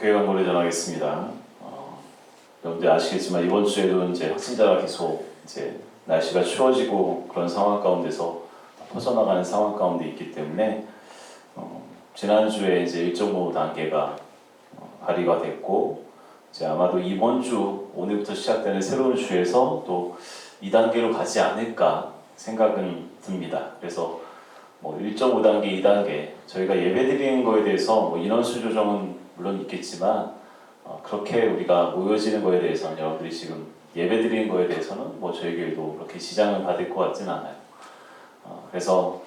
교회 광고를 전하겠습니다. 여러분들 아시겠지만 이번 주에도 이제 확진자가 계속 이제 날씨가 추워지고 그런 상황 가운데서 퍼져나가는 상황 가운데 있기 때문에 지난주에 이제 1.5단계가 발의가 됐고 이제 아마도 이번 주 오늘부터 시작되는 새로운 주에서 또 2단계로 가지 않을까 생각은 듭니다. 그래서 1.5단계, 2단계 저희가 예배드리는 거에 대해서 인원수 조정은 물론 있겠지만 그렇게 우리가 모여지는 거에 대해서는 여러분들이 지금 예배드리는 거에 대해서는 저희 교회도 그렇게 지장을 받을 것 같지는 않아요. 그래서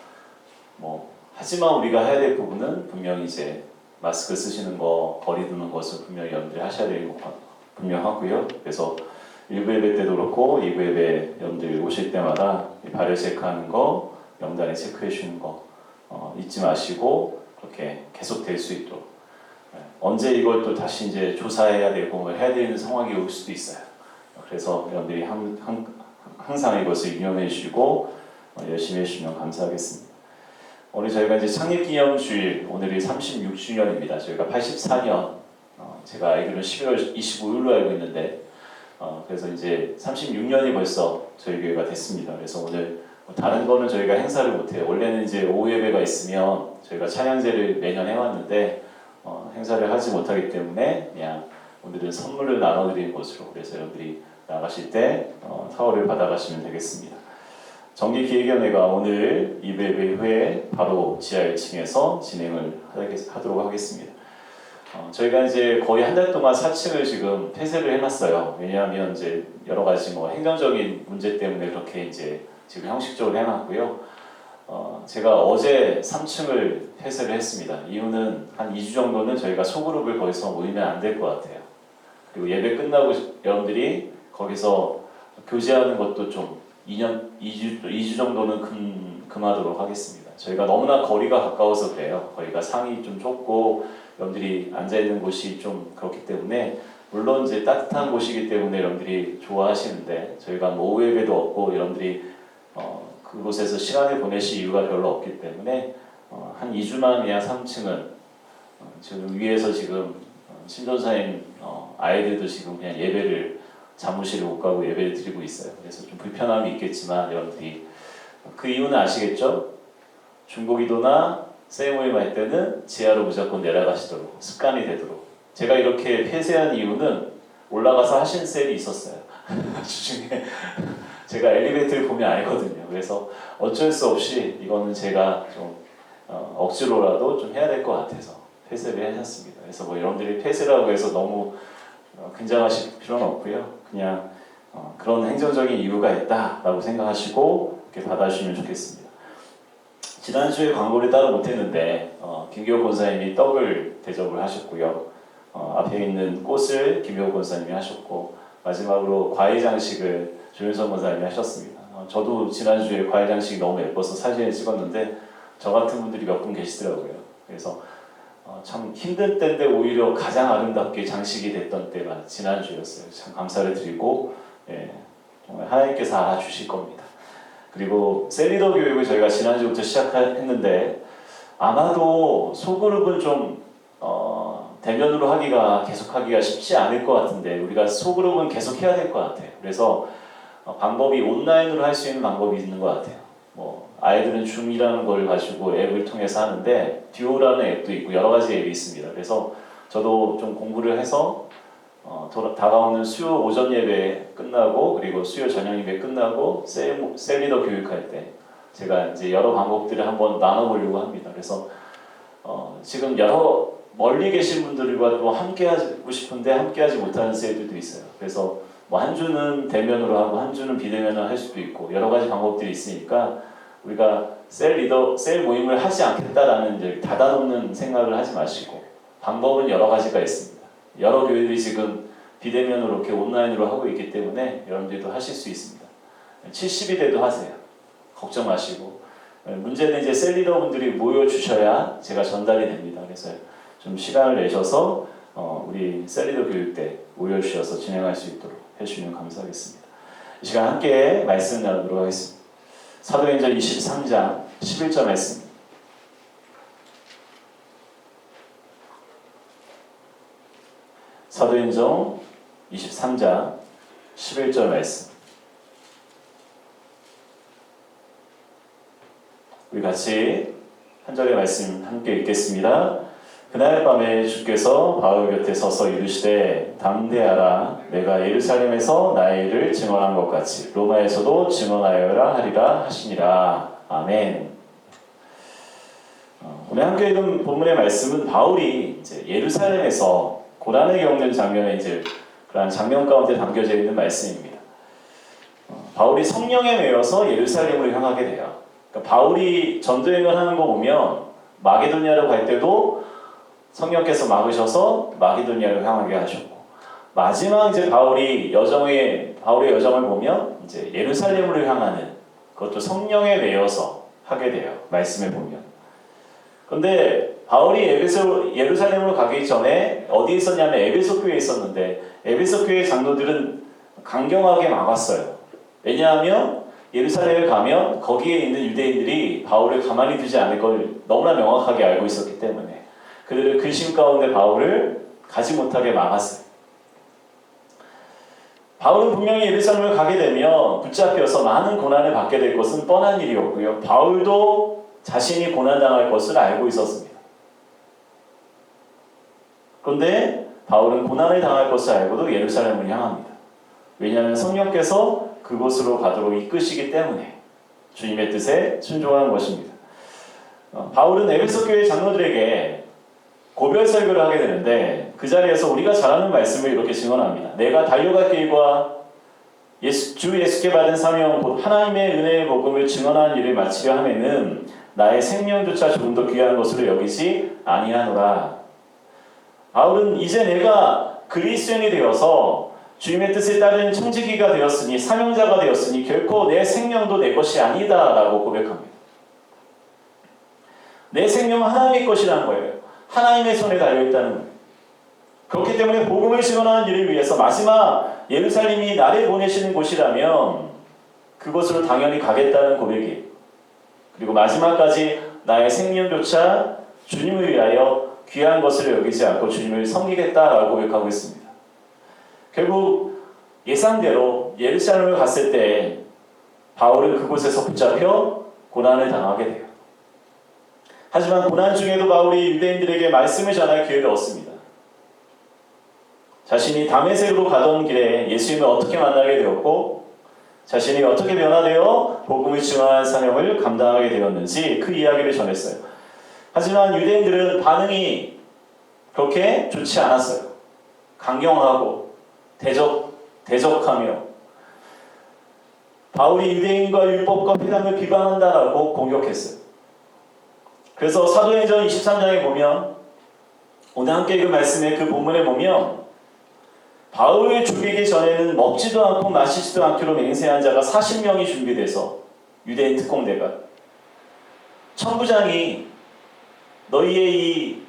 하지만 우리가 해야 될 부분은 분명히 이제 마스크 쓰시는 거, 거리 두는 것을 분명히 여러분들이 하셔야 되는 거 분명하고요. 그래서 1부 예배 때도 그렇고 2부 예배 여러분들이 오실 때마다 발열 체크하는 거, 명단에 체크해 주는 거 잊지 마시고 그렇게 계속 될 수 있도록 언제 이걸 또 다시 이제 조사해야 되고 해야 되는 상황이 올 수도 있어요. 그래서 여러분들이 항상 이것을 유념해 주시고 열심히 해주시면 감사하겠습니다. 오늘 저희가 이제 창립기념주일, 오늘이 36주년입니다. 저희가 84년, 제가 알기로는 11월 25일로 알고 있는데, 그래서 이제 36년이 벌써 저희 교회가 됐습니다. 그래서 오늘 다른 거는 저희가 행사를 못해요. 원래는 이제 오후 예배가 있으면 저희가 찬양제를 매년 해왔는데, 행사를 하지 못하기 때문에 그냥 오늘은 선물을 나눠드리는 것으로, 그래서 여러분들이 나가실 때 타월을 받아가시면 되겠습니다. 정기기획위원회가 오늘 2부 예배 후에 바로 지하 1층에서 진행을 하도록 하겠습니다. 저희가 이제 거의 한 달 동안 4층을 지금 폐쇄를 해놨어요. 왜냐하면 이제 여러 가지 행정적인 문제 때문에 그렇게 이제 지금 형식적으로 해놨고요. 제가 어제 3층을 폐쇄를 했습니다. 이유는 한 2주 정도는 저희가 소그룹을 거기서 모이면 안 될 것 같아요. 그리고 예배 끝나고 여러분들이 거기서 교제하는 것도 좀 2주 정도는 금하도록 하겠습니다. 저희가 너무나 거리가 가까워서 그래요. 거기가 상이 좀 좁고 여러분들이 앉아있는 곳이 좀 그렇기 때문에 물론 이제 따뜻한 곳이기 때문에 여러분들이 좋아하시는데 저희가 오후 예배도 없고 여러분들이 그곳에서 시간을 보내실 이유가 별로 없기 때문에 한 2주만 그냥 3층은 지금 위에서 지금 신전사님 아이들도 지금 그냥 예배를 사무실에 못 가고 예배를 드리고 있어요. 그래서 좀 불편함이 있겠지만 여러분들이 그 이유는 아시겠죠? 중보기도나 세리머니 할 때는 지하로 무조건 내려가시도록 습관이 되도록. 제가 이렇게 폐쇄한 이유는 올라가서 하신 셀이 있었어요. 주중에 제가 엘리베이터를 보면 알거든요. 그래서 어쩔 수 없이 이거는 제가 좀 억지로라도 좀 해야 될 것 같아서 폐쇄를 하셨습니다. 그래서 여러분들이 폐쇄라고 해서 너무 긴장하실 필요는 없고요. 그냥 그런 행정적인 이유가 있다라고 생각하시고 이렇게 받아주시면 좋겠습니다. 지난주에 광고를 따로 못했는데 김기호 권사님이 떡을 대접을 하셨고요. 앞에 있는 꽃을 김기호 권사님이 하셨고 마지막으로 과일 장식을 조윤성 권사님이 하셨습니다. 저도 지난주에 과일 장식이 너무 예뻐서 사진을 찍었는데 저 같은 분들이 몇 분 계시더라고요. 그래서 참 힘든 때인데 오히려 가장 아름답게 장식이 됐던 때가 지난주였어요. 참 감사를 드리고 정말 하나님께서 알아주실 겁니다. 그리고 셀리더 교육을 저희가 지난주부터 시작했는데 아마도 소그룹은 좀 대면으로 계속하기가 쉽지 않을 것 같은데 우리가 소그룹은 계속 해야 될 것 같아요. 그래서 방법이 온라인으로 할 수 있는 방법이 있는 것 같아요. 아이들은 줌이라는 걸 가지고 앱을 통해서 하는데 듀오라는 앱도 있고 여러 가지 앱이 있습니다. 그래서 저도 좀 공부를 해서 다가오는 수요 오전 예배 끝나고 그리고 수요 저녁 예배 끝나고 셀리더 교육할 때 제가 이제 여러 방법들을 한번 나눠보려고 합니다. 그래서 지금 여러 멀리 계신 분들과 또 함께 하고 싶은데 함께 하지 못하는 셀들도 있어요. 그래서 한 주는 대면으로 하고 한 주는 비대면으로 할 수도 있고 여러 가지 방법들이 있으니까 우리가 셀 모임을 하지 않겠다라는 이제 닫아놓는 생각을 하지 마시고 방법은 여러 가지가 있습니다. 여러 교회들이 지금 비대면으로 이렇게 온라인으로 하고 있기 때문에 여러분들도 하실 수 있습니다. 70이 돼도 하세요. 걱정 마시고 문제는 이제 셀 리더분들이 모여주셔야 제가 전달이 됩니다. 그래서 좀 시간을 내셔서 우리 셀 리더 교육 때 모여주셔서 진행할 수 있도록 해주시면 감사하겠습니다. 이 시간 함께 말씀 나누도록 하겠습니다. 사도행전 23장 11절 말씀 사도행전 23장 11절 말씀. 우리 같이 한 절의 말씀 함께 읽겠습니다. 그날 밤에 주께서 바울 곁에 서서 이르시되 담대하라. 내가 예루살렘에서 나의 일을 증언한 것 같이 로마에서도 증언하여라 하리라 하시니라. 아멘. 오늘 함께 읽은 본문의 말씀은 바울이 이제 예루살렘에서 고난을 겪는 장면에 이제 그러한 장면 가운데 담겨져 있는 말씀입니다. 바울이 성령에 매여서 예루살렘으로 향하게 돼요. 그러니까 바울이 전도행을 하는 거 보면 마게도니아로 갈 때도 성령께서 막으셔서 마게도니아로 향하게 하셨고, 마지막 이제 바울의 여정을 보면 이제 예루살렘으로 향하는, 그것도 성령에 매여서 하게 돼요. 말씀에 보면. 그런데 바울이 예루살렘으로 가기 전에 어디에 있었냐면 에베소 교회에 있었는데, 에베소 교회 장로들은 강경하게 막았어요. 왜냐하면 예루살렘에 가면 거기에 있는 유대인들이 바울을 가만히 두지 않을 걸 너무나 명확하게 알고 있었기 때문에 그들의 근심 가운데 바울을 가지 못하게 막았어요. 바울은 분명히 예루살렘을 가게 되면 붙잡혀서 많은 고난을 받게 될 것은 뻔한 일이었고요. 바울도 자신이 고난당할 것을 알고 있었습니다. 그런데 바울은 고난을 당할 것을 알고도 예루살렘을 향합니다. 왜냐하면 성령께서 그곳으로 가도록 이끄시기 때문에 주님의 뜻에 순종하는 것입니다. 바울은 에베소 교회 장로들에게 고별 설교를 하게 되는데, 그 자리에서 우리가 잘 아는 말씀을 이렇게 증언합니다. 내가 달려갈 길과 주 예수께 받은 사명 곧 하나님의 은혜의 복음을 증언하는 일을 마치려 하면은 나의 생명조차 조금 더 귀한 것으로 여기지 아니하노라. 바울은 이제 내가 그리스도인이 되어서 주님의 뜻에 따른 청지기가 되었으니, 사명자가 되었으니 결코 내 생명도 내 것이 아니다 라고 고백합니다. 내 생명은 하나님의 것이라는 거예요. 하나님의 손에 달려있다는 거예요. 그렇기 때문에 복음을 증언하는 일을 위해서 마지막 예루살렘이 나를 보내시는 곳이라면 그곳으로 당연히 가겠다는 고백이에요. 그리고 마지막까지 나의 생명조차 주님을 위하여 귀한 것을 여기지 않고 주님을 섬기겠다라고 고백하고 있습니다. 결국 예상대로 예루살렘을 갔을 때 바울은 그곳에서 붙잡혀 고난을 당하게 돼요. 하지만 고난 중에도 바울이 유대인들에게 말씀을 전할 기회를 얻습니다. 자신이 다메섹으로 가던 길에 예수님을 어떻게 만나게 되었고, 자신이 어떻게 변화되어 복음을 증언하는 사명을 감당하게 되었는지 그 이야기를 전했어요. 하지만 유대인들은 반응이 그렇게 좋지 않았어요. 강경하고 대적하며 바울이 유대인과 율법과 회당을 비방한다라고 공격했어요. 그래서 사도행전 23장에 보면, 오늘 함께 읽은 말씀에 그 본문에 보면 바울을 죽이기 전에는 먹지도 않고 마시지도 않기로 맹세한 자가 40명이 준비돼서, 유대인 특공대가 천부장이 너희의 이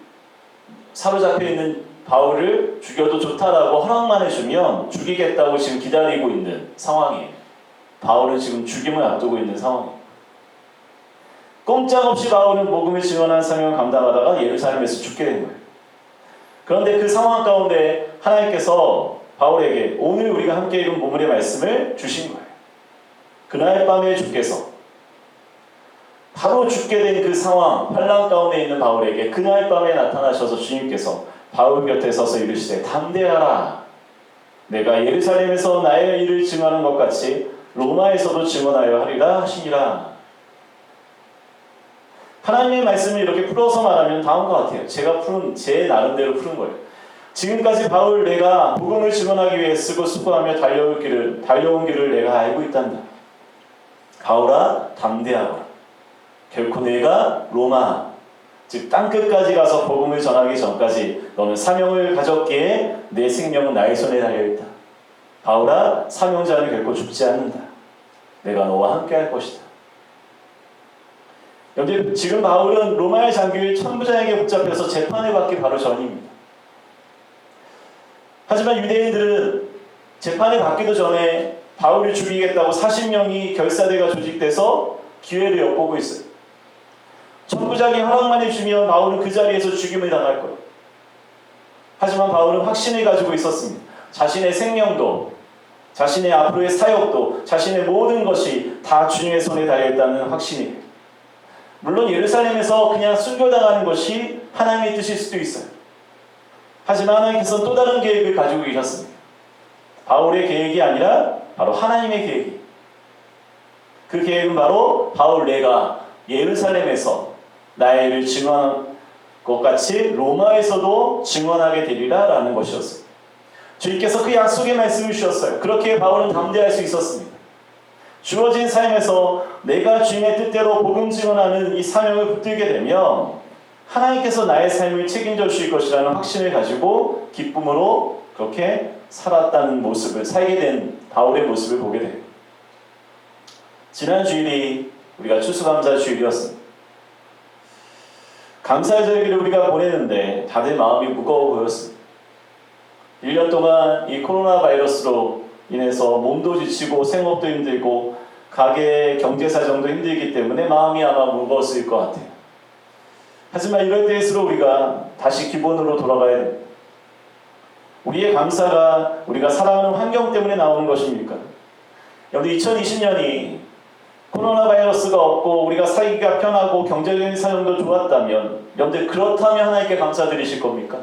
사로잡혀 있는 바울을 죽여도 좋다라고 허락만 해주면 죽이겠다고 지금 기다리고 있는 상황이에요. 바울은 지금 죽임을 앞두고 있는 상황이에요. 꼼짝없이 바울은 복음을 증언하는 사명을 감당하다가 예루살렘에서 죽게 된 거예요. 그런데 그 상황 가운데 하나님께서 바울에게 오늘 우리가 함께 읽은 본문의 말씀을 주신 거예요. 그날 밤에 주께서, 바로 죽게 된 그 상황, 환난 가운데 있는 바울에게 그날 밤에 나타나셔서 주님께서 바울 곁에 서서 이르시되 담대하라. 내가 예루살렘에서 나의 일을 증언하는 것 같이 로마에서도 증언하여 하리라 하시니라. 하나님의 말씀을 이렇게 풀어서 말하면 다음과 같아요. 제가 제 나름대로 푸는 거예요. 지금까지 바울, 내가 복음을 증언하기 위해 쓰고 수고하며 달려온 길을 내가 알고 있단다. 바울아, 담대하라. 결코 내가 로마, 즉 땅끝까지 가서 복음을 전하기 전까지 너는 사명을 가졌기에 내 생명은 나의 손에 달려있다. 바울아, 사명자는 결코 죽지 않는다. 내가 너와 함께 할 것이다. 여기 지금 바울은 로마의 장교의 천부장에게 붙잡혀서 재판을 받기 바로 전입니다. 하지만 유대인들은 재판을 받기도 전에 바울을 죽이겠다고 40명이 결사대가 조직돼서 기회를 엿보고 있어요. 천부장이 허락만 해주면 바울은 그 자리에서 죽임을 당할 거예요. 하지만 바울은 확신을 가지고 있었습니다. 자신의 생명도, 자신의 앞으로의 사역도, 자신의 모든 것이 다 주님의 손에 달려있다는 확신이. 물론 예루살렘에서 그냥 순교당하는 것이 하나님의 뜻일 수도 있어요. 하지만 하나님께서는 또 다른 계획을 가지고 계셨습니다. 바울의 계획이 아니라 바로 하나님의 계획이. 그 계획은 바로 바울 내가 예루살렘에서 나의 일을 증언한 것 같이 로마에서도 증언하게 되리라 라는 것이었습니다. 주님께서 그 약속의 말씀을 주셨어요. 그렇게 바울은 담대할 수 있었습니다. 주어진 삶에서 내가 주님의 뜻대로 복음 증언하는 이 사명을 붙들게 되면 하나님께서 나의 삶을 책임져 주실 것이라는 확신을 가지고 기쁨으로 그렇게 살았다는 모습을, 살게 된 바울의 모습을 보게 됩니다. 지난 주일이 우리가 추수감사 주일이었습니다. 감사의 절기를 우리가 보내는데 다들 마음이 무거워 보였습니다. 1년 동안 이 코로나 바이러스로 인해서 몸도 지치고 생업도 힘들고 가게 경제 사정도 힘들기 때문에 마음이 아마 무거웠을 것 같아요. 하지만 이럴 때일수록 우리가 다시 기본으로 돌아가야 됩니다. 우리의 감사가 우리가 살아가는 환경 때문에 나오는 것입니까? 여러분 2020년이 코로나 바이러스가 없고 우리가 살기가 편하고 경제적인 사정도 좋았다면 여러분들 그렇다면 하나님께 감사드리실 겁니까?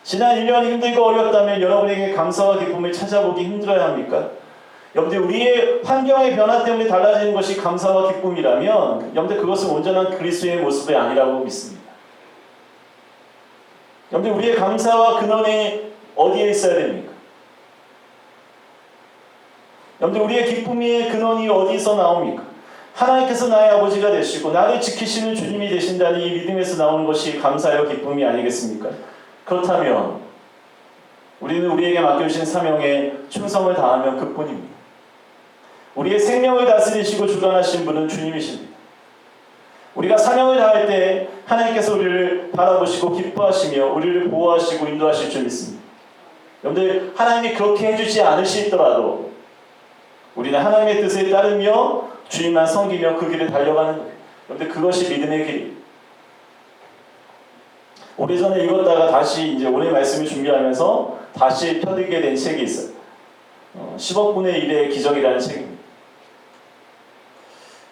지난 1년이 힘들고 어렵다면 여러분에게 감사와 기쁨을 찾아보기 힘들어야 합니까? 여러분들 우리의 환경의 변화 때문에 달라지는 것이 감사와 기쁨이라면 여러분들 그것은 온전한 그리스도의 모습이 아니라고 믿습니다. 여러분들 우리의 감사와 근원이 어디에 있어야 됩니까? 여러분들 우리의 기쁨의 근원이 어디서 나옵니까? 하나님께서 나의 아버지가 되시고 나를 지키시는 주님이 되신다는 이 믿음에서 나오는 것이 감사요 기쁨이 아니겠습니까? 그렇다면 우리는 우리에게 맡겨주신 사명에 충성을 다하면 그뿐입니다. 우리의 생명을 다스리시고 주관하신 분은 주님이십니다. 우리가 사명을 다할 때 하나님께서 우리를 바라보시고 기뻐하시며 우리를 보호하시고 인도하실 줄 믿습니다. 여러분들 하나님이 그렇게 해주지 않으시더라도 우리는 하나님의 뜻을 따르며 주님만 섬기며 그 길을 달려가는 거예요. 여러분들 그것이 믿음의 길입니다. 오래전에 읽었다가 다시 이제 올해 말씀을 준비하면서 다시 펴들게 된 책이 있어요. 10억 분의 1의 기적이라는 책입니다.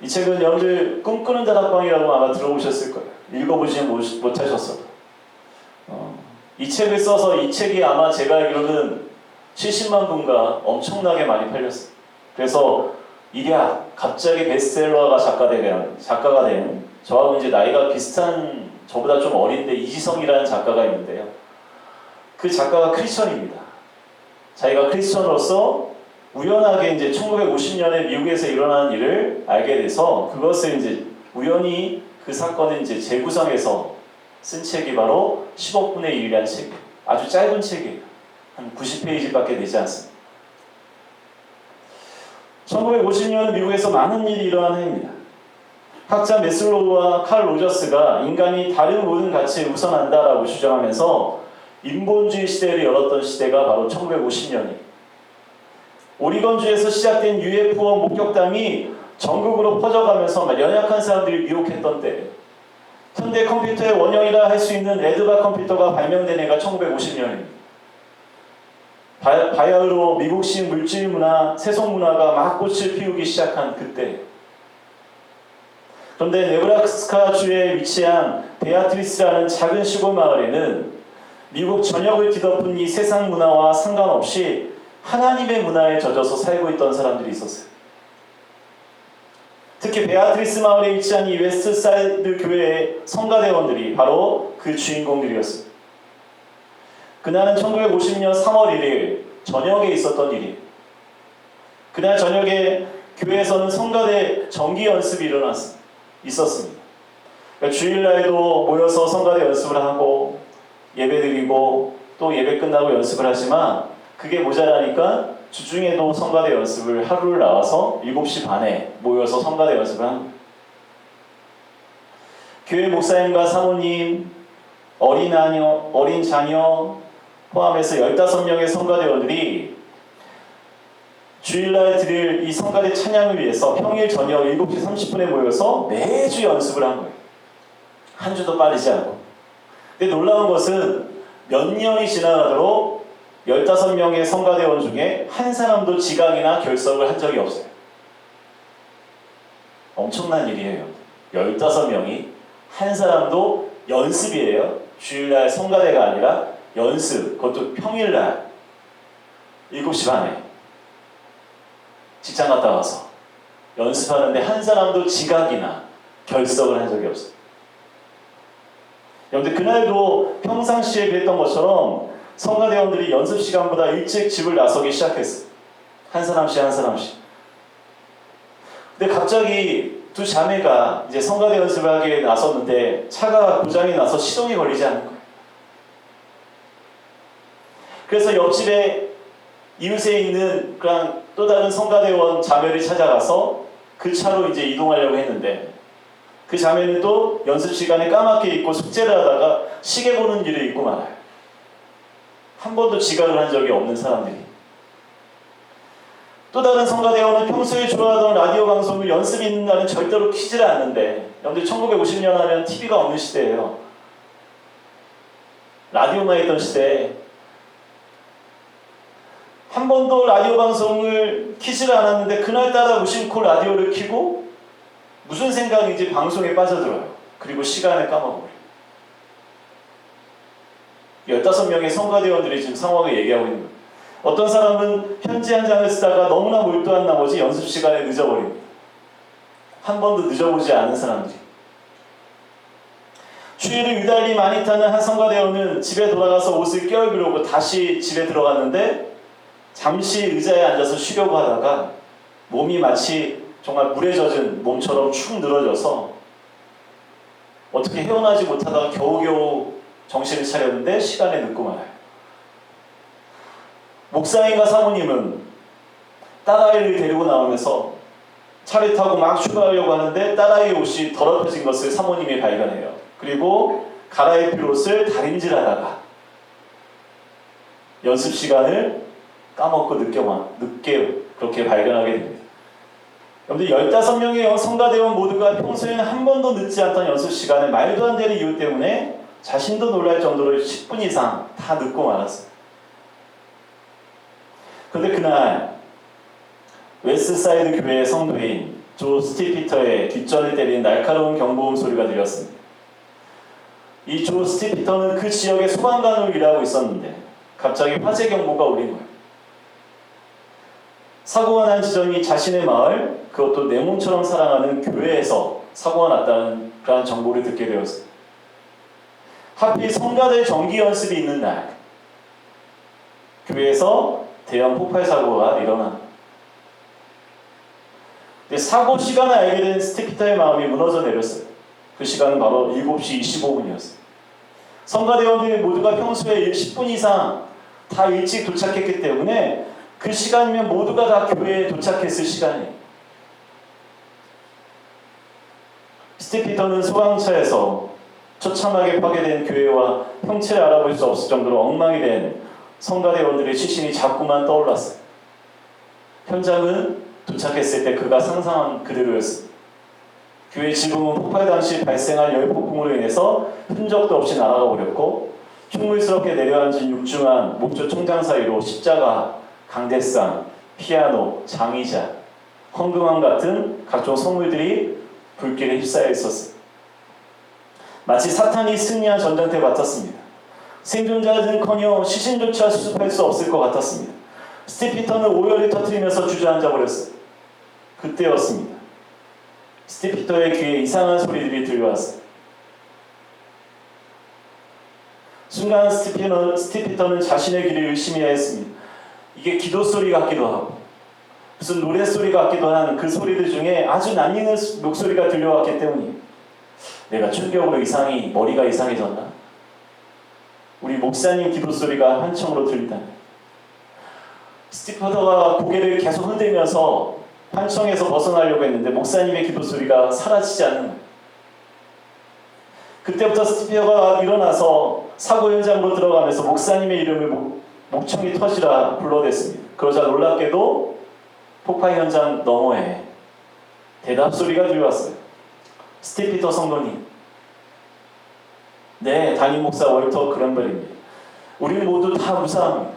이 책은 여러분들 꿈꾸는 다락방이라고 아마 들어보셨을 거예요. 읽어보지는 못하셨어도. 이 책을 써서 이 책이 아마 제가 알기로는 70만 분과 엄청나게 많이 팔렸어요. 그래서 일야 갑자기 베스트셀러가 작가가 된 저하고 이제 나이가 비슷한 저보다 좀 어린데 이지성이라는 작가가 있는데요. 그 작가가 크리스천입니다. 자기가 크리스천으로서 우연하게 이제 1950년에 미국에서 일어나는 일을 알게 돼서 그것을 이제 우연히 그 사건을 이제 재구성해서 쓴 책이 바로 10억 분의 1이라는 책이에요. 아주 짧은 책이에요. 한 90페이지밖에 되지 않습니다. 1950년은 미국에서 많은 일이 일어난 해입니다. 학자 메슬로우와 칼 로저스가 인간이 다른 모든 가치에 우선한다라고 주장하면서 인본주의 시대를 열었던 시대가 바로 1950년이에요. 오리건주에서 시작된 UFO 목격담이 전국으로 퍼져가면서 연약한 사람들이 미혹했던 때예요. 현대 컴퓨터의 원형이라 할 수 있는 레드바 컴퓨터가 발명된 해가 1950년입니다. 바야흐로 미국식 물질 문화, 세속 문화가 막 꽃을 피우기 시작한 그때. 그런데 네브라스카주에 위치한 베아트리스라는 작은 시골 마을에는 미국 전역을 뒤덮은 이 세상 문화와 상관없이 하나님의 문화에 젖어서 살고 있던 사람들이 있었어요. 특히 베아트리스 마을에 위치한 이 웨스트사이드 교회의 성가대원들이 바로 그 주인공들이었습니다. 그날은 1950년 3월 1일 저녁에 있었던 일이에요. 그날 저녁에 교회에서는 성가대 정기 연습이 있었습니다. 그러니까 주일날도 모여서 성가대 연습을 하고 예배드리고 또 예배 끝나고 연습을 하지만 그게 모자라니까 주중에도 성가대 연습을 하루를 나와서 7시 반에 모여서 성가대 연습을 합니다. 교회 목사님과 사모님, 어린 자녀 포함해서 15명의 성가대원들이 주일날 드릴 이 성가대 찬양을 위해서 평일 저녁 7시 30분에 모여서 매주 연습을 한 거예요. 한 주도 빠지지 않고. 근데 놀라운 것은 몇 년이 지나가도록 15명의 성가대원 중에 한 사람도 지각이나 결석을 한 적이 없어요. 엄청난 일이에요. 15명이 한 사람도 연습이에요. 주일날 성가대가 아니라 연습, 그것도 평일날 7시 반에 직장 갔다 와서 연습하는데 한 사람도 지각이나 결석을 한 적이 없어요. 여러분들 그날도 평상시에 그랬던 것처럼 성가대원들이 연습 시간보다 일찍 집을 나서기 시작했어요. 한 사람씩 한 사람씩. 근데 갑자기 두 자매가 이제 성가대 연습을 하게 나섰는데 차가 고장이 나서 시동이 걸리지 않는 거예요. 그래서 옆집에 이웃에 있는 그런 또 다른 성가대원 자매를 찾아가서 그 차로 이제 이동하려고 했는데 그 자매는 또 연습 시간에 까맣게 입고 숙제를 하다가 시계 보는 일을 잊고 말아요. 한 번도 지각을 한 적이 없는 사람들이. 또 다른 성가대원은 평소에 좋아하던 라디오 방송을 연습이 있는 날은 절대로 키지를 않는데, 여러분들 1950년 하면 TV가 없는 시대예요. 라디오만 있던 시대에 한 번도 라디오 방송을 키지를 않았는데 그날따라 무심코 라디오를 켜고 무슨 생각인지 방송에 빠져들어요. 그리고 시간을 까먹어버려요. 15명의 성가대원들이 지금 상황을 얘기하고 있는 거예요. 어떤 사람은 편지 한 장을 쓰다가 너무나 몰두한 나머지 연습 시간에 늦어버립니다. 한 번도 늦어보지 않은 사람들이. 추위를 유달리 많이 타는 한 성가대원은 집에 돌아가서 옷을 껴입으려고 다시 집에 들어갔는데 잠시 의자에 앉아서 쉬려고 하다가 몸이 마치 정말 물에 젖은 몸처럼 축 늘어져서 어떻게 헤어나지 못하다가 겨우겨우 정신을 차렸는데 시간에 늦고 말아요. 목사님과 사모님은 딸아이를 데리고 나오면서 차를 타고 막 출발하려고 하는데 딸아이의 옷이 더럽혀진 것을 사모님이 발견해요. 그리고 갈아입힐 옷을 다림질하다가 연습 시간을 까먹고 늦게 그렇게 발견하게 됩니다. 여러분들 15명의 성가대원 모두가 평소에는 한 번도 늦지 않던 연습 시간에 말도 안 되는 이유 때문에 자신도 놀랄 정도로 10분 이상 다 늦고 말았어요. 그런데 그날 웨스트사이드 교회의 성도인 조 스티피터의 뒷전을 때리는 날카로운 경보음 소리가 들렸습니다. 이 조 스티피터는 그 지역의 소방관으로 일하고 있었는데 갑자기 화재 경보가 울린 거예요. 사고가 난 지점이 자신의 마을, 그것도 내 몸처럼 사랑하는 교회에서 사고가 났다는 그런 정보를 듣게 되었어요. 하필 성가대 정기 연습이 있는 날 교회에서 대형 폭발 사고가 일어납니다. 사고 시간을 알게 된 스티피터의 마음이 무너져 내렸어요. 그 시간은 바로 7시 25분이었어요. 성가대원들이 모두가 평소에 10분 이상 다 일찍 도착했기 때문에 그 시간이면 모두가 다 교회에 도착했을 시간이에요. 스티피터는 소방차에서 처참하게 파괴된 교회와 형체를 알아볼 수 없을 정도로 엉망이 된 성가대원들의 시신이 자꾸만 떠올랐어요. 현장은 도착했을 때 그가 상상한 그대로였습니다. 교회 지붕은 폭발 당시 발생한 열폭풍으로 인해서 흔적도 없이 날아가 버렸고 흉물스럽게 내려앉은 육중한 목조 총장 사이로 십자가, 강대상, 피아노, 장의자, 헌금함 같은 각종 선물들이 불길에 휩싸여 있었어요. 마치 사탄이 승리한 전쟁터 같았습니다. 생존자는커녕 시신조차 수습할 수 없을 것 같았습니다. 스티피터는 오열을 터뜨리면서 주저앉아 버렸어요. 그때였습니다. 스티피터의 귀에 이상한 소리들이 들려왔어요. 순간 스티피터는 자신의 귀를 의심해야 했습니다. 이게 기도 소리 같기도 하고 무슨 노래 소리 같기도 한 그 소리들 중에 아주 낯익는 목소리가 들려왔기 때문이에요. 내가 충격으로 머리가 이상해졌나? 우리 목사님 기도 소리가 환청으로 들리다니. 스티피터가 고개를 계속 흔들면서 환청에서 벗어나려고 했는데 목사님의 기도 소리가 사라지지 않는 거예요. 그때부터 스티피터가 일어나서 사고 현장으로 들어가면서 목사님의 이름을 목청이 터지라 불러댔습니다. 그러자 놀랍게도 폭발 현장 너머에 대답 소리가 들려왔어요. 스티피터 성도님, 네, 담임 목사 월터 그런벨입니다. 우리는 모두 다 무사합니다.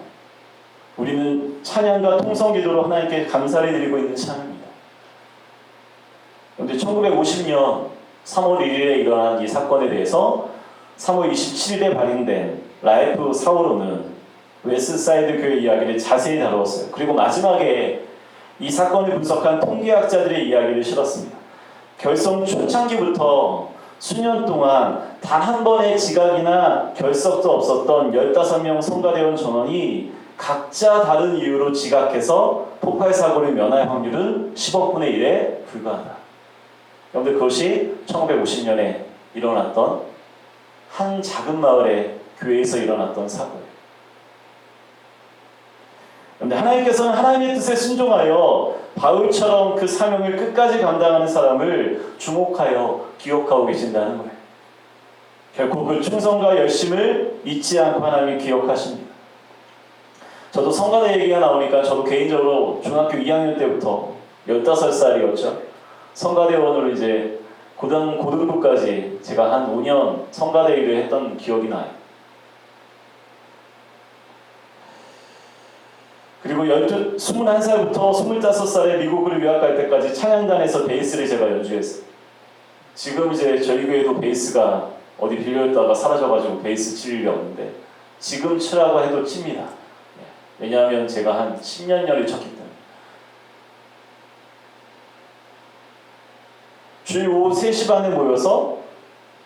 우리는 찬양과 통성기도로 하나님께 감사를 드리고 있는 찬양입니다. 그런데 1950년 3월 1일에 일어난 이 사건에 대해서 3월 27일에 발행된 라이프 사우로는 웨스트사이드 교회 이야기를 자세히 다루었어요. 그리고 마지막에 이 사건을 분석한 통계학자들의 이야기를 실었습니다. 결성 초창기부터 수년 동안 단 한 번의 지각이나 결석도 없었던 15명 성가대원 전원이 각자 다른 이유로 지각해서 폭발 사고를 면할 확률은 10억 분의 1에 불과하다. 그런데 그것이 1950년에 일어났던 한 작은 마을의 교회에서 일어났던 사고예요. 그런데 하나님께서는 하나님의 뜻에 순종하여 바울처럼 그 사명을 끝까지 감당하는 사람을 주목하여 기억하고 계신다는 거예요. 결코 그 충성과 열심을 잊지 않고 하나님이 기억하십니다. 저도 성가대 얘기가 나오니까 저도 개인적으로 중학교 2학년 때부터 15살이었죠. 성가대원으로 이제 고등부까지 제가 한 5년 성가대 일을 했던 기억이 나요. 그리고 21살부터 25살에 미국을 유학 갈 때까지 찬양단에서 베이스를 제가 연주했어요. 지금 이제 저희 교회도 베이스가 어디 빌려있다가 사라져가지고 베이스 칠 일이 없는데 지금 치라고 해도 칩니다. 왜냐하면 제가 한 10년여를 쳤기 때문에. 주일 오후 3시 반에 모여서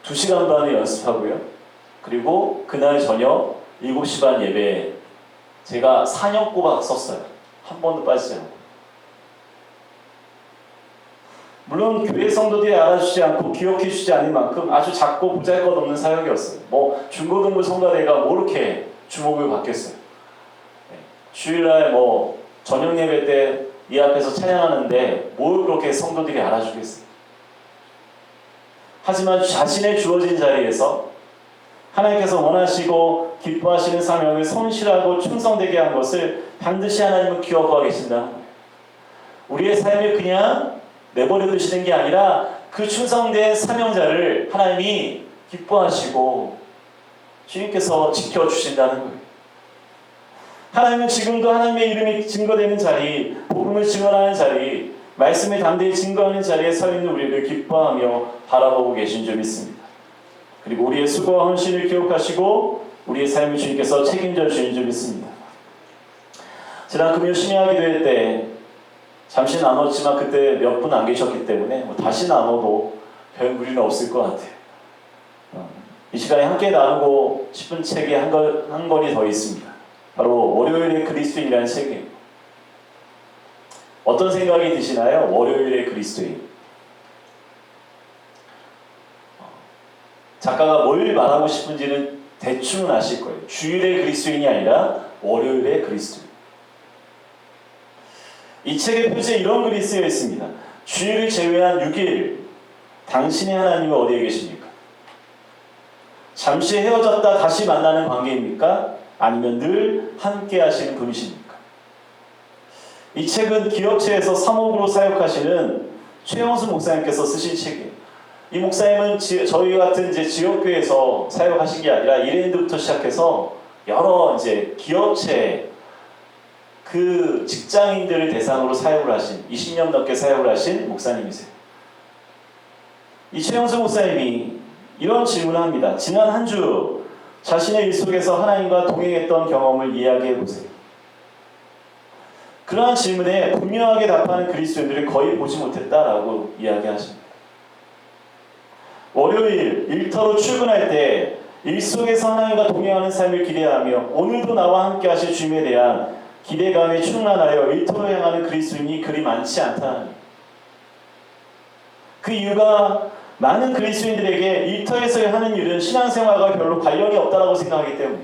2시간 반을 연습하고요. 그리고 그날 저녁 7시 반 예배에 제가 4년 꼬박 썼어요. 한 번도 빠지지 않고. 물론 교회 성도들이 알아주지 않고 기억해주지 않을 만큼 아주 작고 보잘것없는 사역이었어요. 뭐 중고등부 성가대가 뭐 이렇게 주목을 받겠어요. 주일날 뭐 저녁 예배 때 이 앞에서 찬양하는데 뭘 그렇게 성도들이 알아주겠어요. 하지만 자신의 주어진 자리에서 하나님께서 원하시고 기뻐하시는 사명을 성실하고 충성되게 한 것을 반드시 하나님은 기억하고 계신다는 거예요. 우리의 삶을 그냥 내버려 두시는 게 아니라 그 충성된 사명자를 하나님이 기뻐하시고 주님께서 지켜주신다는 거예요. 하나님은 지금도 하나님의 이름이 증거되는 자리, 복음을 증언하는 자리, 말씀을 담대히 증거하는 자리에 서 있는 우리를 기뻐하며 바라보고 계신 줄 믿습니다. 그리고 우리의 수고와 헌신을 기억하시고 우리의 삶을 주님께서 책임져 주신 줄 믿습니다. 지난 금요 심야 기도회 때 잠시 나눴지만 그때 몇 분 안 계셨기 때문에 다시 나눠도 별 무리는 없을 것 같아요. 이 시간에 함께 나누고 싶은 책이 한 권이 더 있습니다. 바로 월요일의 그리스도인이라는 책이에요. 어떤 생각이 드시나요? 월요일의 그리스도인. 작가가 뭘 말하고 싶은지는 대충은 아실 거예요. 주일의 그리스도인이 아니라 월요일의 그리스도인. 이 책의 표지에 이런 글이 쓰여 있습니다. 주일을 제외한 6일, 당신의 하나님은 어디에 계십니까? 잠시 헤어졌다 다시 만나는 관계입니까? 아니면 늘 함께 하시는 분이십니까? 이 책은 기업체에서 사목으로 사역하시는 최영수 목사님께서 쓰신 책이에요. 이 목사님은 저희 같은 이제 지역교회에서 사역하신 게 아니라 이랜드부터 시작해서 여러 이제 기업체 그 직장인들을 대상으로 사역을 하신 20년 넘게 사역을 하신 목사님이세요. 이 최영수 목사님이 이런 질문을 합니다. 지난 한 주 자신의 일 속에서 하나님과 동행했던 경험을 이야기해 보세요. 그러한 질문에 분명하게 답하는 그리스도인들을 거의 보지 못했다라고 이야기하십니다. 월요일 일터로 출근할 때 일 속에서 하나님과 동행하는 삶을 기대하며 오늘도 나와 함께 하실 주님에 대한 기대감에 충만하여 일터로 향하는 그리스도인이 그리 많지 않다는 그 이유가 많은 그리스도인들에게 일터에서 하는 일은 신앙생활과 별로 관련이 없다고 생각하기 때문에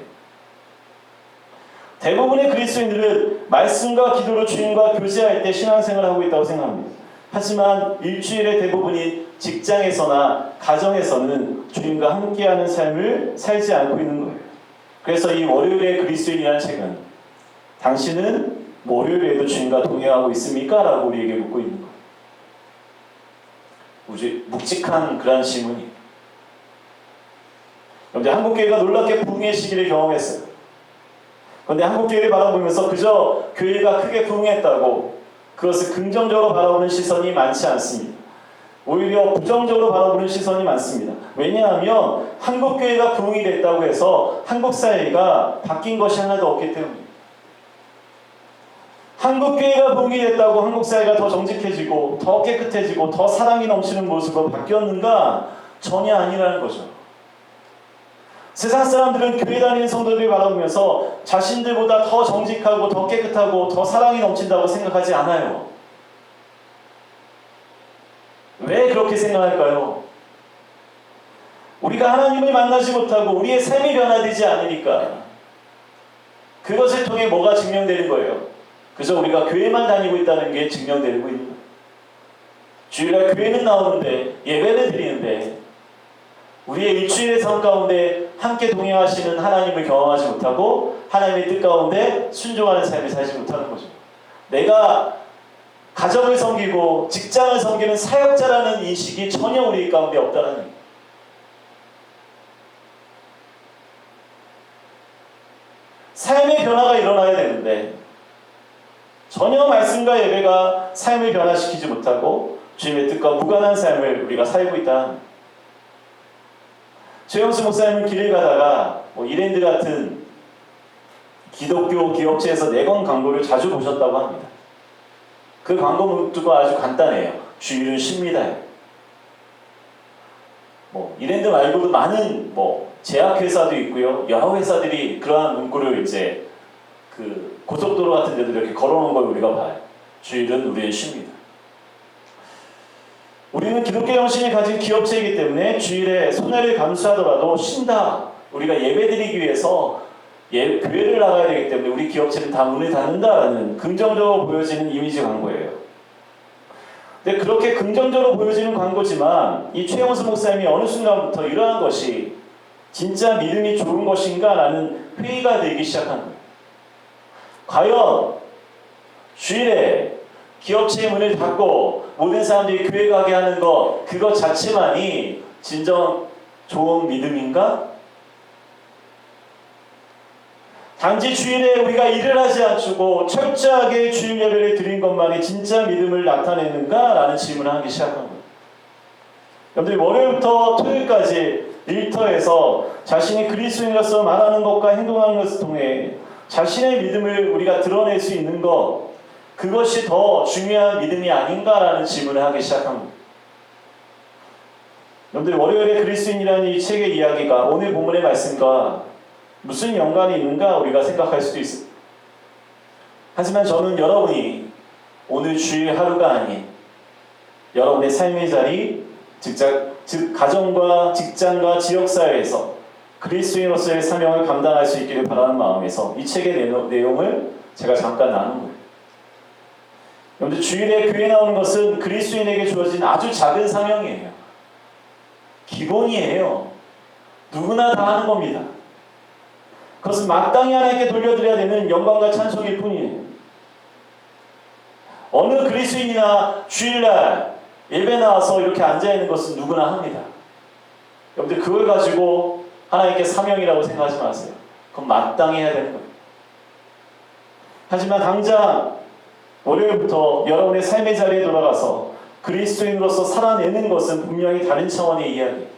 대부분의 그리스도인들은 말씀과 기도로 주님과 교제할 때 신앙생활을 하고 있다고 생각합니다. 하지만 일주일의 대부분이 직장에서나 가정에서는 주님과 함께하는 삶을 살지 않고 있는 거예요. 그래서 이 월요일의 그리스도인이라는 책은 당신은 월요일에도 주님과 동행하고 있습니까? 라고 우리에게 묻고 있는 거예요. 묵직한 그런 질문이에요. 여러분들 한국교회가 놀랍게 부흥의 시기를 경험했어요. 그런데 한국교회를 바라보면서 그저 교회가 크게 부흥했다고 그것을 긍정적으로 바라보는 시선이 많지 않습니다. 오히려 부정적으로 바라보는 시선이 많습니다. 왜냐하면 한국교회가 부흥이 됐다고 해서 한국 사회가 바뀐 것이 하나도 없기 때문입니다. 한국교회가 부흥이 됐다고 한국 사회가 더 정직해지고 더 깨끗해지고 더 사랑이 넘치는 모습으로 바뀌었는가? 전혀 아니라는 거죠. 세상 사람들은 교회 다니는 성도들을 바라보면서 자신들보다 더 정직하고 더 깨끗하고 더 사랑이 넘친다고 생각하지 않아요. 왜 그렇게 생각할까요? 우리가 하나님을 만나지 못하고 우리의 삶이 변화되지 않으니까 그것을 통해 뭐가 증명되는 거예요? 그래서 우리가 교회만 다니고 있다는 게 증명되고 있는 거예요. 주일날 교회는 나오는데 예배를 드리는데 우리의 일주일의 삶 가운데 함께 동행하시는 하나님을 경험하지 못하고 하나님의 뜻 가운데 순종하는 삶을 살지 못하는 거죠. 내가 가정을 섬기고 직장을 섬기는 사역자라는 인식이 전혀 우리 가운데 없다는 거예요. 삶의 변화가 일어나야 되는데 전혀 말씀과 예배가 삶을 변화시키지 못하고 주님의 뜻과 무관한 삶을 우리가 살고 있다. 최영수 목사님은 길을 가다가 이랜드 같은 기독교 기업체에서 내건 광고를 자주 보셨다고 합니다. 그 광고 문구가 아주 간단해요. 주일은 쉽니다. 이랜드 말고도 많은 제약회사도 있고요. 여러 회사들이 그러한 문구를 이제 그 고속도로 같은 데도 이렇게 걸어놓은 걸 우리가 봐요. 주일은 우리의 쉽니다. 우리는 기독교 정신이 가진 기업체이기 때문에 주일에 손해를 감수하더라도 쉰다. 우리가 예배드리기 위해서 교회를 나가야 되기 때문에 우리 기업체는 다 문을 닫는다라는 긍정적으로 보여지는 이미지 광고예요. 근데 그렇게 긍정적으로 보여지는 광고지만 이 최영수 목사님이 어느 순간부터 이러한 것이 진짜 믿음이 좋은 것인가 라는 회의가 들기 시작한 거예요. 과연 주일에 기업체의 문을 닫고 모든 사람들이 교회 가게 하는 것 그것 자체만이 진정 좋은 믿음인가? 단지 주일에 우리가 일을 하지 않고 철저하게 주일 예배를 드린 것만이 진짜 믿음을 나타내는가? 라는 질문을 하기 시작한 거예요. 여러분들이 월요일부터 토요일까지 일터에서 자신이 그리스도인으로서 말하는 것과 행동하는 것을 통해 자신의 믿음을 우리가 드러낼 수 있는 것 그것이 더 중요한 믿음이 아닌가라는 질문을 하기 시작한 겁니다. 여러분들 월요일에 그리스도인이라는 이 책의 이야기가 오늘 본문의 말씀과 무슨 연관이 있는가 우리가 생각할 수도 있습니다. 하지만 저는 여러분이 오늘 주일 하루가 아닌 여러분의 삶의 자리, 즉 가정과 직장과 지역사회에서 그리스도인으로서의 사명을 감당할 수 있기를 바라는 마음에서 이 책의 내용을 제가 잠깐 나눈 거예요. 여러분들 주일에 교회 나오는 것은 그리스도인에게 주어진 아주 작은 사명이에요. 기본이에요. 누구나 다 하는 겁니다. 그것은 마땅히 하나님께 돌려드려야 되는 영광과 찬송일 뿐이에요. 어느 그리스도인이나 주일날 예배 나와서 이렇게 앉아있는 것은 누구나 합니다. 여러분들 그걸 가지고 하나님께 사명이라고 생각하지 마세요. 그건 마땅히 해야 되는 거예요. 하지만 당장 월요일부터 여러분의 삶의 자리에 돌아가서 그리스도인으로서 살아내는 것은 분명히 다른 차원의 이야기예요.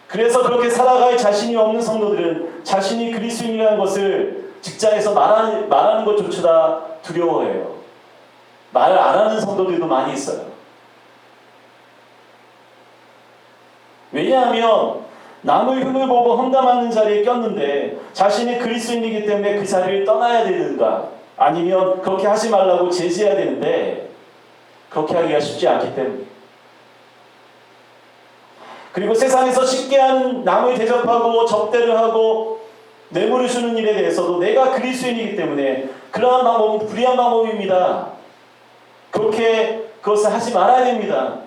그래서 그렇게 살아갈 자신이 없는 성도들은 자신이 그리스도인이라는 것을 직장에서 말하는 것조차 두려워해요. 말을 안 하는 성도들도 많이 있어요. 왜냐하면 남의 흉을 보고 험담하는 자리에 꼈는데 자신이 그리스도인이기 때문에 그 자리를 떠나야 되는가 아니면 그렇게 하지 말라고 제지해야 되는데 그렇게 하기가 쉽지 않기 때문에 그리고 세상에서 쉽게 하는 남을 대접하고 접대를 하고 뇌물을 주는 일에 대해서도 내가 그리스도인이기 때문에 그러한 방법은 불의한 방법입니다. 그렇게 그것을 하지 말아야 됩니다.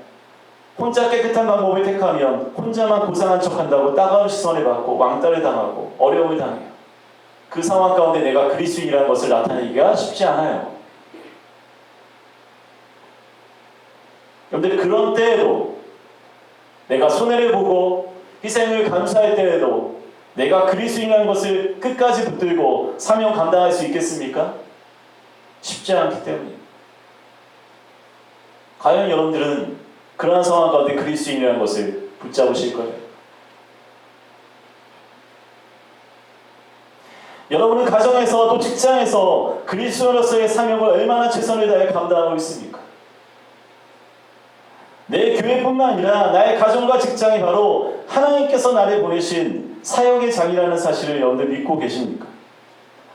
혼자 깨끗한 방법을 택하면 혼자만 고상한 척한다고 따가운 시선을 받고 왕따를 당하고 어려움을 당해요. 그 상황 가운데 내가 그리스도인이라는 것을 나타내기가 쉽지 않아요. 그런데 그런 때에도 내가 손해를 보고 희생을 감수할 때에도 내가 그리스도인이라는 것을 끝까지 붙들고 사명 감당할 수 있겠습니까? 쉽지 않기 때문입니다. 과연 여러분들은 그러한 상황 가운데 그리스도인이라는 것을 붙잡으실 거예요? 여러분은 가정에서 또 직장에서 그리스도인으로서의 사명을 얼마나 최선을 다해 감당하고 있습니까? 내 교회뿐만 아니라 나의 가정과 직장이 바로 하나님께서 나를 보내신 사역의 장이라는 사실을 여러분들 믿고 계십니까?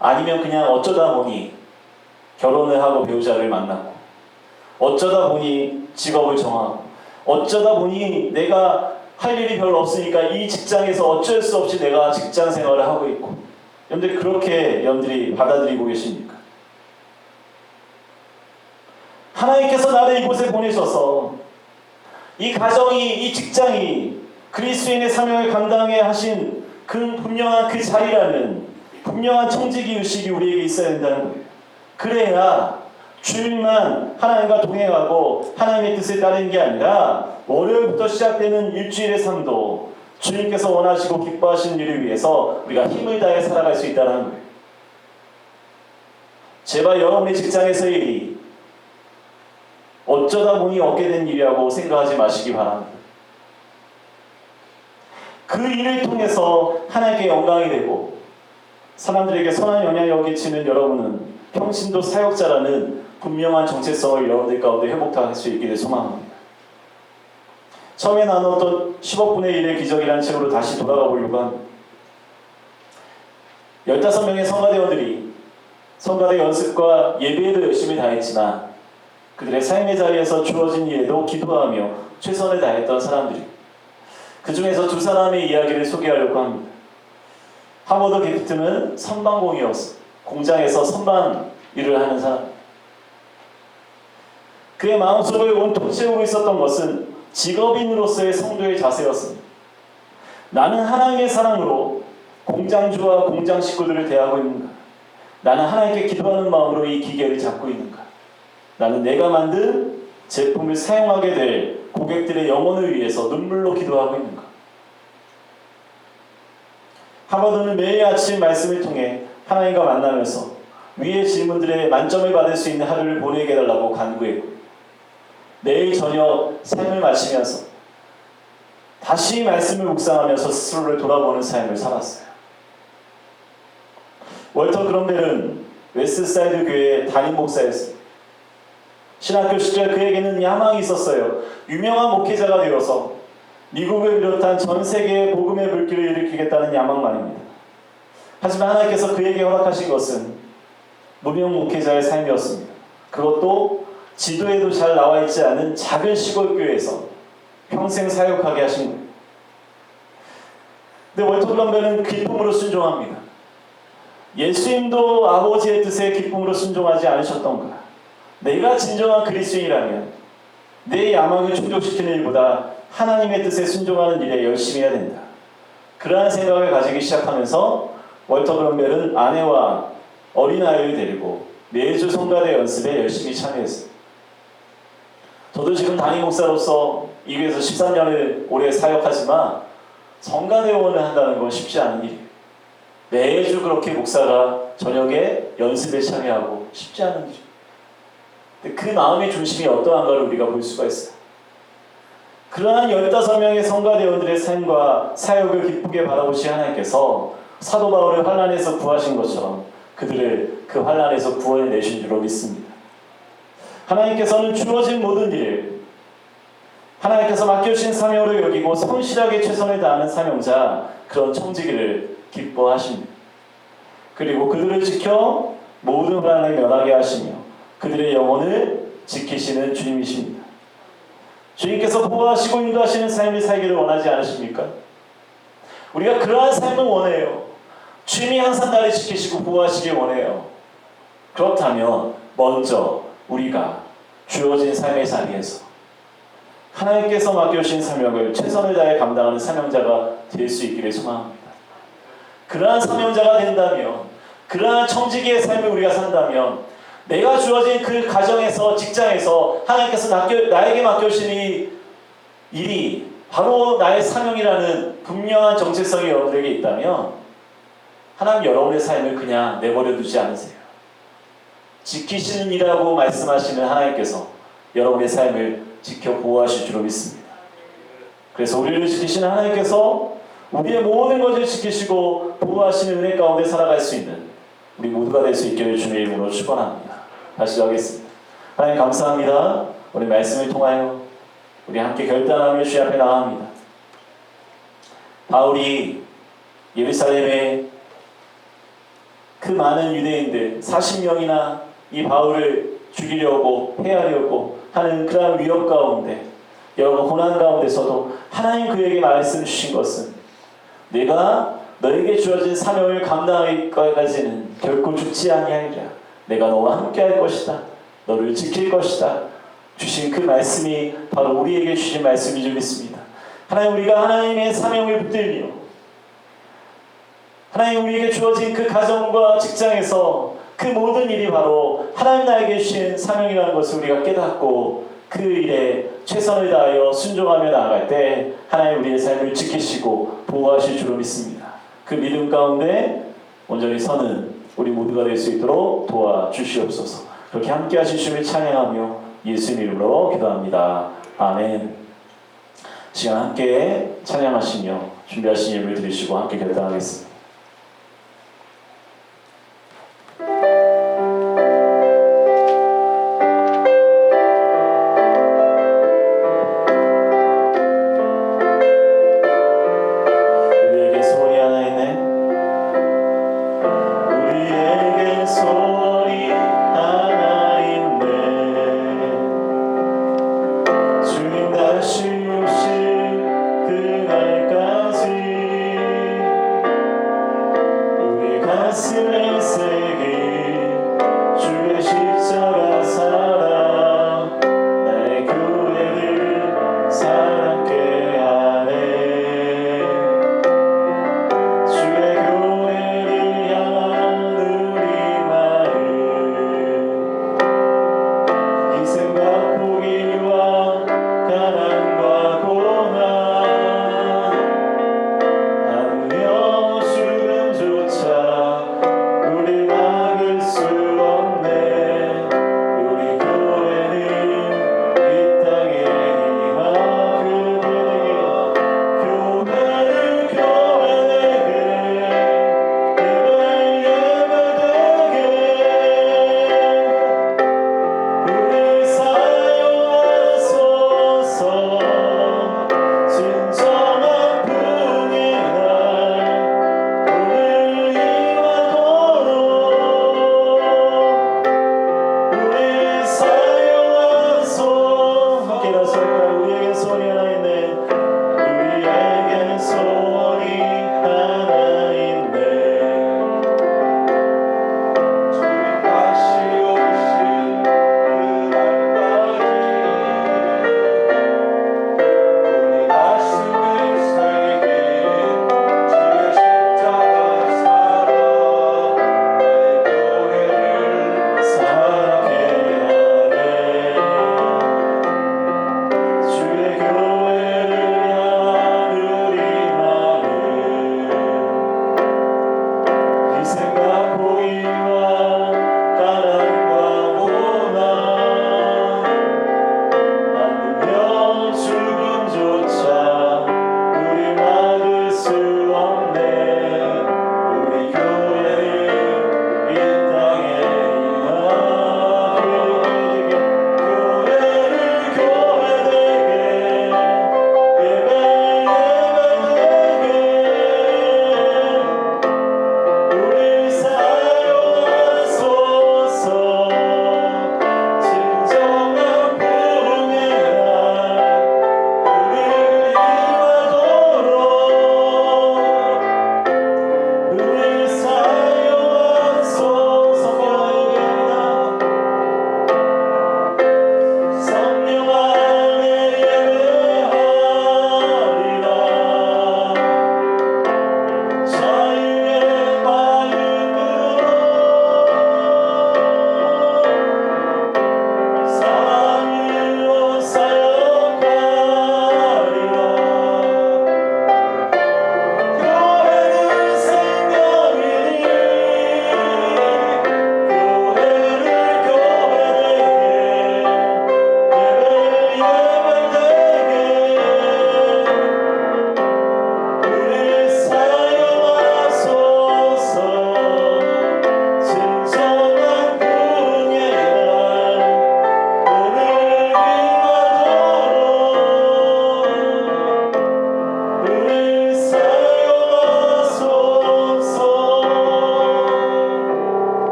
아니면 그냥 어쩌다 보니 결혼을 하고 배우자를 만났고, 어쩌다 보니 직업을 정하고, 어쩌다 보니 내가 할 일이 별로 없으니까 이 직장에서 어쩔 수 없이 내가 직장 생활을 하고 있고, 여러분들이 그렇게 여러분들이 받아들이고 계십니까? 하나님께서 나를 이곳에 보내셔서 이 가정이, 이 직장이 그리스도인의 사명을 감당해야 하신 그 분명한 그 자리라는 분명한 청지기 의식이 우리에게 있어야 된다는 거예요. 그래야 주일만 하나님과 동행하고 하나님의 뜻에 따르는 게 아니라 월요일부터 시작되는 일주일의 삶도 주님께서 원하시고 기뻐하시는 일을 위해서 우리가 힘을 다해 살아갈 수 있다는 거예요. 제발 여러분의 직장에서의 일이 어쩌다 보니 얻게 된 일이라고 생각하지 마시기 바랍니다. 그 일을 통해서 하나님께 영광이 되고 사람들에게 선한 영향력을 끼치는 여러분은 평신도 사역자라는 분명한 정체성을 여러분들 가운데 회복할 수 있기를 소망합니다. 처음에 나눴던 10억 분의 1의 기적이라는 책으로 다시 돌아가 보려고 합니다. 15명의 성가대원들이 성가대 연습과 예배에도 열심히 다했지만 그들의 삶의 자리에서 주어진 일에도 기도하며 최선을 다했던 사람들이, 그 중에서 두 사람의 이야기를 소개하려고 합니다. 하워드 기프트는 선반공이었어. 공장에서 선반 일을 하는 사람. 그의 마음속을 온통 채우고 있었던 것은 직업인으로서의 성도의 자세였습니다. 나는 하나님의 사랑으로 공장주와 공장 식구들을 대하고 있는가? 나는 하나님께 기도하는 마음으로 이 기계를 잡고 있는가? 나는 내가 만든 제품을 사용하게 될 고객들의 영혼을 위해서 눈물로 기도하고 있는가? 하버드는 매일 아침 말씀을 통해 하나님과 만나면서 위의 질문들에 만점을 받을 수 있는 하루를 보내게 해달라고 간구했고, 내일 저녁 삶을 마치면서 다시 말씀을 묵상하면서 스스로를 돌아보는 삶을 살았어요. 월터 그런벨은 웨스트사이드 교회의 담임 목사였습니다. 신학교 시절 그에게는 야망이 있었어요. 유명한 목회자가 되어서 미국을 비롯한 전 세계의 복음의 불길을 일으키겠다는 야망 말입니다. 하지만 하나님께서 그에게 허락하신 것은 무명 목회자의 삶이었습니다. 그것도 지도에도 잘 나와 있지 않은 작은 시골 교회에서 평생 사역하게 하신 거예요. 근데 월터 그런벨은 기쁨으로 순종합니다. 예수님도 아버지의 뜻에 기쁨으로 순종하지 않으셨던가? 내가 진정한 그리스도인이라면 내 야망을 충족시키는 일보다 하나님의 뜻에 순종하는 일에 열심히 해야 된다. 그러한 생각을 가지기 시작하면서 월터 그런벨은 아내와 어린아이를 데리고 매주 성가대 연습에 열심히 참여했습니다. 저도 지금 담임 목사로서 이 교회에서 13년을 오래 사역하지만 성가대원을 한다는 건 쉽지 않은 일이에요. 매주 그렇게 목사가 저녁에 연습에 참여하고 쉽지 않은 일이에요. 근데 그 마음의 중심이 어떠한가를 우리가 볼 수가 있어요. 그러한 15명의 성가대원들의 삶과 사역을 기쁘게 바라보신 하나님께서 사도 바울을 환난에서 구하신 것처럼 그들을 그 환난에서 구원해내신 줄로 믿습니다. 하나님께서는 주어진 모든 일을 하나님께서 맡겨주신 사명으로 여기고 성실하게 최선을 다하는 사명자, 그런 청지기를 기뻐하십니다. 그리고 그들을 지켜 모든 환난을 면하게 하시며 그들의 영혼을 지키시는 주님이십니다. 주님께서 보호하시고 인도하시는 삶을 살기를 원하지 않으십니까? 우리가 그러한 삶을 원해요. 주님이 항상 나를 지키시고 보호하시길 원해요. 그렇다면 먼저 우리가 주어진 삶의 자리에서 하나님께서 맡겨주신 사명을 최선을 다해 감당하는 사명자가 될 수 있기를 소망합니다. 그러한 사명자가 된다면, 그러한 청지기의 삶을 우리가 산다면, 내가 주어진 그 가정에서, 직장에서 하나님께서 나에게 맡겨주신 이 일이 바로 나의 사명이라는 분명한 정체성이 여러분에게 있다면 하나님 여러분의 삶을 그냥 내버려 두지 않으세요. 지키시는 이라고 말씀하시는 하나님께서 여러분의 삶을 지켜 보호하실 줄로 믿습니다. 그래서 우리를 지키시는 하나님께서 우리의 모든 것을 지키시고 보호하시는 은혜 가운데 살아갈 수 있는 우리 모두가 될 수 있기를 주님의 이름으로 축원합니다. 다시 하겠습니다. 하나님 감사합니다. 오늘 말씀을 통하여 우리 함께 결단하며 주님 앞에 나아갑니다. 바울이 예루살렘에 그 많은 유대인들 40명이나 이 바울을 죽이려고 해하려고 하는 그러한 위협 가운데 여러분 고난 가운데서도 하나님 그에게 말씀 주신 것은 내가 너에게 주어진 사명을 감당하기까지는 결코 죽지 아니하리라. 내가 너와 함께 할 것이다. 너를 지킬 것이다. 주신 그 말씀이 바로 우리에게 주신 말씀인 줄 믿습니다. 하나님 우리가 하나님의 사명을 붙들며 하나님 우리에게 주어진 그 가정과 직장에서 그 모든 일이 바로 하나님 나에게 주신 사명이라는 것을 우리가 깨닫고 그 일에 최선을 다하여 순종하며 나아갈 때 하나님 우리의 삶을 지키시고 보호하실 줄로 믿습니다. 그 믿음 가운데 온전히 서는 우리 모두가 될 수 있도록 도와주시옵소서. 그렇게 함께 하실 주님을 찬양하며 예수님 이름으로 기도합니다. 아멘. 시간 함께 찬양하시며 준비하신 예물 드리시고 함께 결단하겠습니다. 다시 오실 그날까지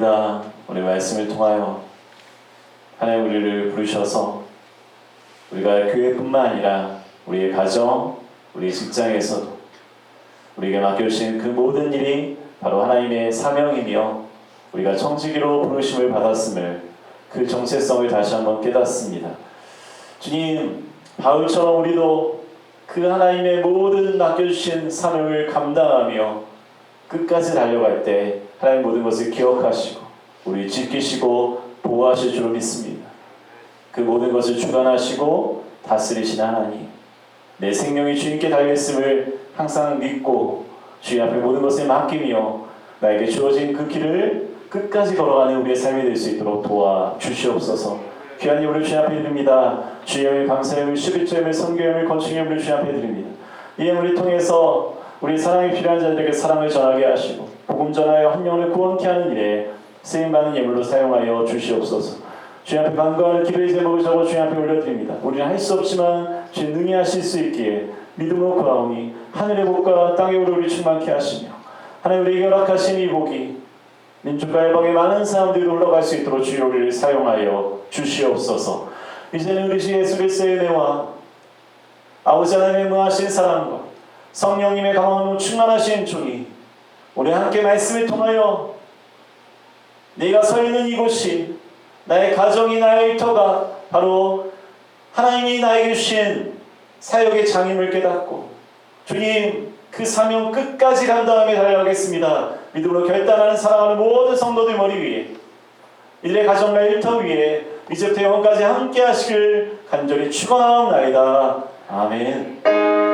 기도합니다. 오늘 말씀을 통하여 하나님 우리를 부르셔서 우리가 교회뿐만 아니라 우리의 가정, 우리의 직장에서도 우리에게 맡겨주신 그 모든 일이 바로 하나님의 사명이며 우리가 청지기로 부르심을 받았음을 그 정체성을 다시 한번 깨닫습니다. 주님, 바울처럼 우리도 그 하나님의 모든 맡겨주신 사명을 감당하며 끝까지 달려갈 때 하나님 모든 것을 기억하시고 우리 지키시고 보호하실 줄 믿습니다. 그 모든 것을 주관하시고 다스리시는 하나님, 내 생명이 주님께 달려있음을 항상 믿고 주님 앞에 모든 것을 맡기며 나에게 주어진 그 길을 끝까지 걸어가는 우리의 삶이 될 수 있도록 도와주시옵소서. 귀한 예물을 주님 앞에 드립니다. 주님의 감사함을 11조임을 선교임을 건축임을 주님 앞에 드립니다. 이 예물을 통해서 우리 사랑이 필요한 자들에게 사랑을 전하게 하시고 복음 전하여 한 영혼을 구원케 하는 일에 쓰임받는 예물로 사용하여 주시옵소서. 주님 앞에 간구하는 기도의 제목을 적어 주님 앞에 올려드립니다. 우리는 할 수 없지만 주님 능히 하실 수 있기에 믿음으로 구하오니 하늘의 복과 땅의 복을 우리 충만케 하시며 하나님 우리에게 허락하신 이 복이 민족과 해방의 많은 사람들이 올라갈 수 있도록 주여 우리를 사용하여 주시옵소서. 이제는 우리 주 예수 그리스도의 은혜와 아버지 하나님의 무하신 사랑과 성령님의 강함으로 충만하신 종이 우리 함께 말씀을 통하여 내가 서 있는 이곳이 나의 가정이 나의 일터가 바로 하나님이 나에게 주신 사역의 장임을 깨닫고 주님 그 사명 끝까지 감당하며 달려가겠습니다. 믿음으로 결단하는 사랑하는 모든 성도들 머리 위에 이들의 가정과 일터 위에 이제부터 영원까지 함께 하시길 간절히 축원하옵나이다. 아멘.